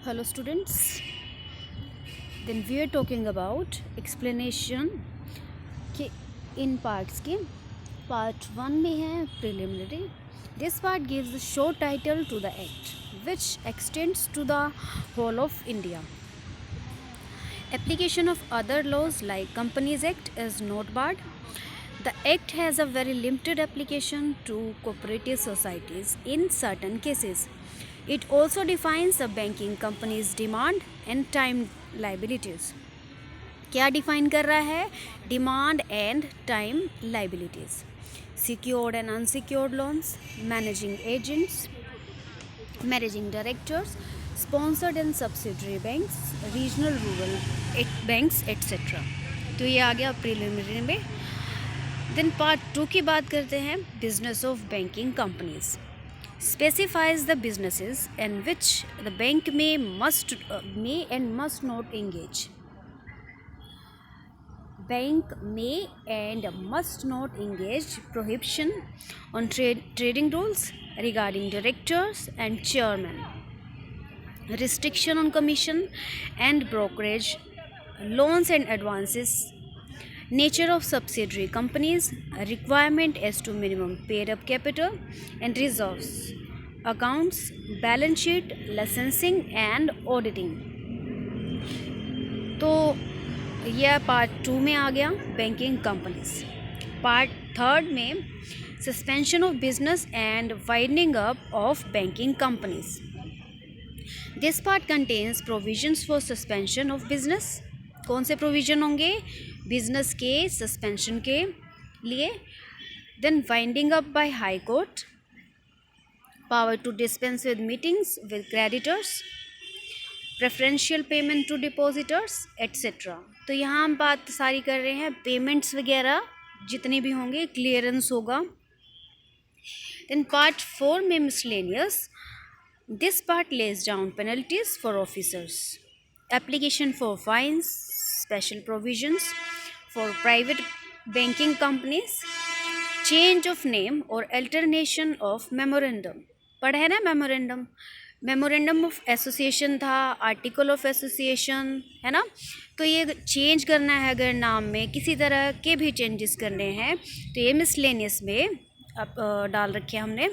Hello students, then we are talking about explanation के in parts के part 1 में है preliminary. This part gives a short title to the act which extends to the whole of India. Application of other laws like Companies Act is not barred. The act has a very limited application to cooperative societies in certain cases. It also defines a banking company's demand and time liabilities. क्या define कर रहा है? Demand and time liabilities, secured and unsecured loans, managing agents, managing directors, sponsored and subsidiary banks, regional rural banks etcetera. तो ये आ गया preliminary में. Then part 2 की बात करते हैं. Business of banking companies specifies the businesses in which the bank may and must not engage. Bank may and must not engage. Prohibition on trading rules regarding directors and chairmen. Restriction on commission and brokerage, loans and advances. Nature of subsidiary companies, a requirement as to minimum paid up capital and reserves, accounts, balance sheet, licensing and auditing. तो यह part 2 में आ गया banking companies. Part 3 में suspension of business and widening up of banking companies. This part contains provisions for suspension of business. कौन से provision होंगे? Business के suspension के लिए. Then winding up by high court, power to dispense with meetings with creditors, preferential payment to depositors etcetera. तो यहाँ हम बात सारी कर रहे हैं पेमेंट्स वगैरह जितने भी होंगे, क्लियरेंस होगा. देन पार्ट 4 में miscellaneous. This part lays down penalties for officers, application for fines, special provisions for private banking companies, change of name or alternation of memorandum. पढ़ा है ना मेमोरेंडम? मेमोरेंडम ऑफ एसोसिएशन था, article of association है ना. तो ये change करना है, अगर नाम में किसी तरह के भी चेंजेस करने हैं तो ये मिसलेनियस में अब डाल रखे हमने.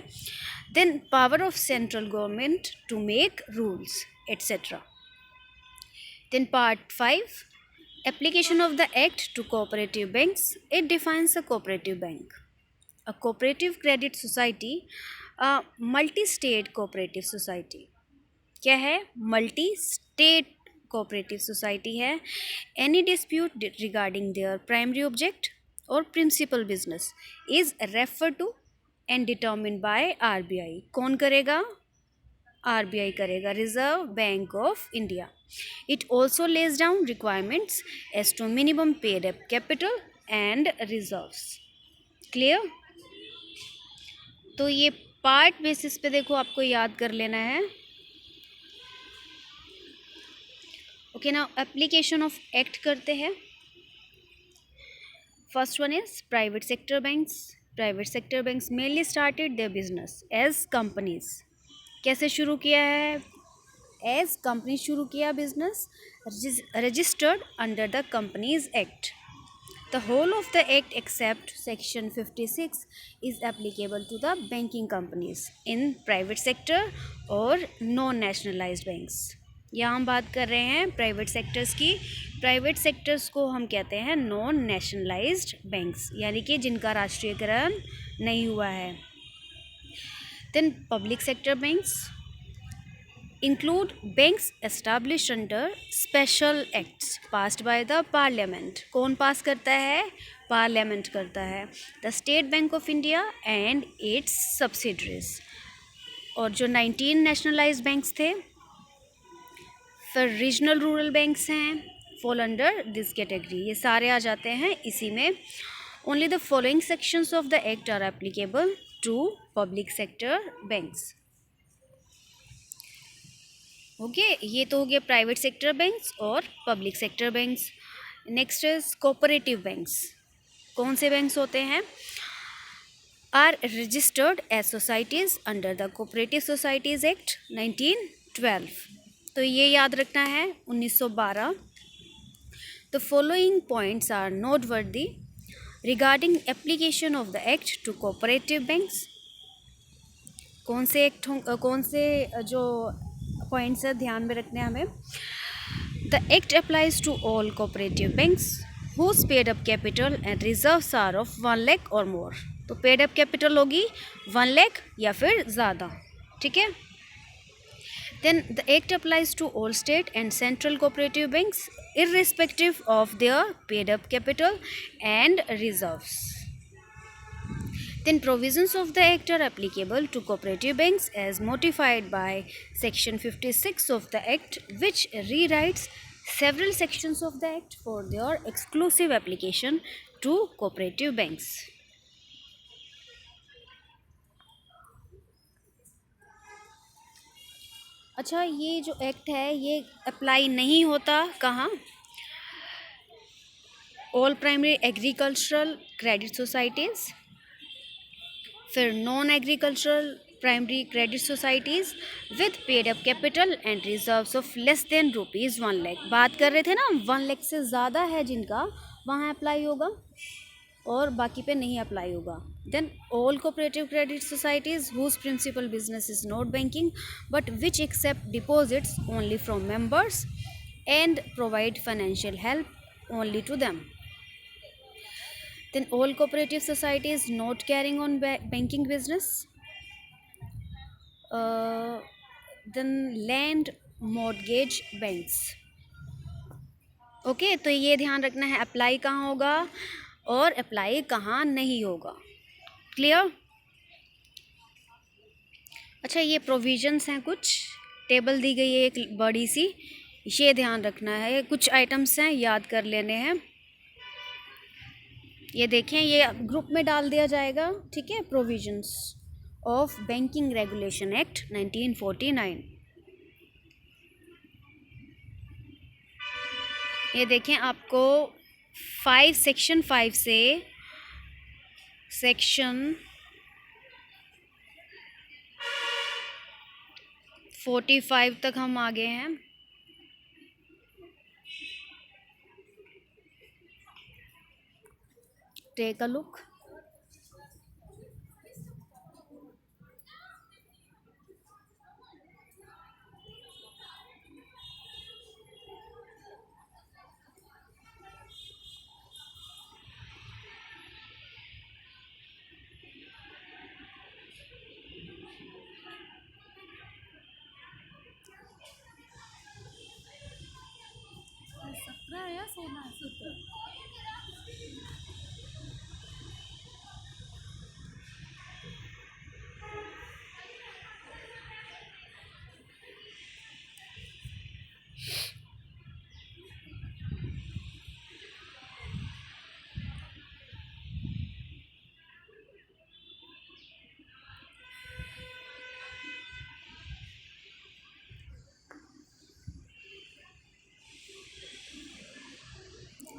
Then power of central government to make rules etcetera. Then part 5, application of the act to cooperative banks. It defines a cooperative bank, a cooperative credit society, a multi-state cooperative society. क्या है? multi-state cooperative society है. Any dispute regarding their primary object or principal business is referred to and determined by RBI. कौन करेगा? RBI करेगा, reserve bank of India. It also lays down requirements as to minimum paid up capital and reserves. Clear? तो ये part basis पे देखो आपको याद कर लेना है. Okay, now application of act करते हैं. First one is private sector banks. Private sector banks mainly started their business as companies. कैसे शुरू किया है? एज कंपनी शुरू किया business, registered under the companies act. The whole of the act except section 56 is applicable to the banking companies in private sector और non nationalized banks. यहाँ हम बात कर रहे हैं प्राइवेट सेक्टर्स की. प्राइवेट सेक्टर्स को हम कहते हैं नॉन नेशनलाइज्ड बैंक्स, यानी कि जिनका राष्ट्रीयकरण नहीं हुआ है. Then public sector banks include banks established under special acts passed by the parliament. कौन पास करता है? पार्लियामेंट करता है. The state bank of India and its subsidiaries. और जो 19 नेशनलाइज्ड बैंक्स थे, फिर रीजनल रूरल बैंक्स हैं, फॉल अंडर दिस कैटेगरी. ये सारे आ जाते हैं इसी में. Only the following sections of the act are applicable to public sector banks. Okay, ये तो हो गया प्राइवेट सेक्टर बैंक्स और public sector banks. Next is cooperative banks. कौन से बैंक्स होते हैं? Are registered as societies under the cooperative societies act 1912. तो ये याद रखना है 1912। The following points are noteworthy regarding application of the act to cooperative banks. कौन से एक्ट कौन से जो पॉइंट्स है ध्यान में रखने हैं हमें। The act applies to all cooperative banks whose paid up capital and reserves are of 1 lakh और मोर। तो पेड अप कैपिटल होगी 1 लाख या फिर ज़्यादा, ठीक है। Then the act applies to all state and central cooperative banks irrespective of their paid up capital and reserves. Then provisions of the act are applicable to cooperative banks as modified by section 56 of the act, which rewrites several sections of the act for their exclusive application to cooperative banks. अच्छा, ये जो act है ये apply नहीं होता कहाँ। All primary agricultural credit societies, फिर non agricultural primary credit societies with paid up capital and reserves of less than ₹1 lakh. बात कर रहे थे ना, 1 लाख से ज़्यादा है जिनका, वहाँ अप्लाई होगा और बाकी पे नहीं अप्लाई होगा। Then all cooperative credit societies whose principal business is not banking but which accept deposits only from members and provide financial help only to them. Then all cooperative societies not carrying on banking business. Then land mortgage banks. Okay, तो ये ध्यान रखना है apply कहाँ होगा और apply कहाँ नहीं होगा। क्लियर। अच्छा, ये प्रोविजंस हैं, कुछ टेबल दी गई है एक बड़ी सी, ये ध्यान रखना है। कुछ आइटम्स हैं याद कर लेने हैं। ये देखें, ये ग्रुप में डाल दिया जाएगा, ठीक है। Provisions of banking regulation act 1949। ये देखें, आपको 5 सेक्शन 5 से सेक्शन 45 तक हम आ गए हैं। Take a look.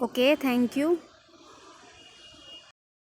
Okay, thank you.